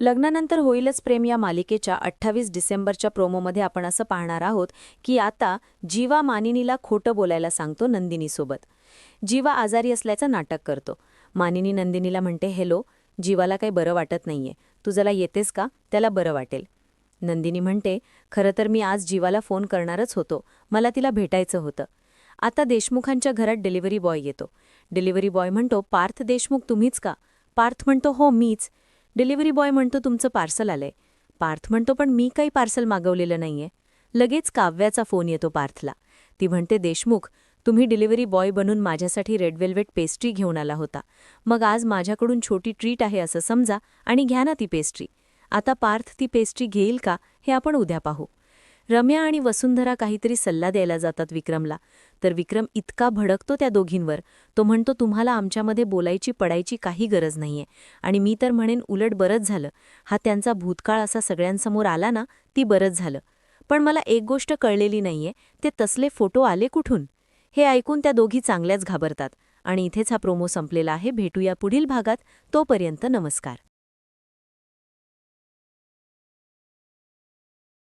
लग्नानंतर होईलच प्रेम या मालिकेच्या 28 डिसेंबरच्या प्रोमोमध्ये आपण असं पाहणार आहोत की आता जीवा मानिनीला खोटं बोलायला सांगतो नंदिनीसोबत. जीवा आजारी असल्याचं नाटक करतो. मानिनी नंदिनीला म्हणते, हॅलो, जीवाला काही बरं वाटत नाहीये, तू जरा येतेस का, त्याला बरं वाटेल. नंदिनी म्हणते, खरं तर मी आज जीवाला फोन करणारच होतो, मला तिला भेटायचं होतं. आता देशमुखांच्या घरात डिलिव्हरी बॉय येतो. डिलिव्हरी बॉय म्हणतो, पार्थ देशमुख तुम्हीच का? पार्थ म्हणतो, हो मीच. डिलिव्हरी बॉय म्हणतो, तुमचं पार्सल आलंय. पार्थ म्हणतो, पण मी काही पार्सल मागवलेलं नाहीये. लगेच काव्याचा फोन येतो पार्थला. ती म्हणते, देशमुख, तुम्ही डिलिव्हरी बॉय बनून माझ्यासाठी रेड वेल्वेट पेस्ट्री घेऊन आला होता. मग आज माझ्याकडून छोटी ट्रीट आहे असं समजा आणि घ्या ना ती पेस्ट्री. आता पार्थ ती पेस्ट्री घेईल का हे आपण उद्या पाहू. रम्या आणि वसुंधरा काहीतरी सल्ला द्यायला जातात विक्रमला. तर विक्रम इतका भडकतो त्या दोघींवर. तो म्हणतो, तुम्हाला आमच्यामध्ये बोलायची पडायची काही गरज नाहीये. आणि मी तर म्हणेन उलट बरंच झालं. हा त्यांचा भूतकाळ असा सगळ्यांसमोर आला ना, ती बरंच झालं. पण मला एक गोष्ट कळलेली नाहीये, ते तसले फोटो आले कुठून? हे ऐकून त्या दोघी चांगल्याच घाबरतात. आणि इथेच हा प्रोमो संपलेला आहे. भेटूया पुढील भागात. तोपर्यंत नमस्कार.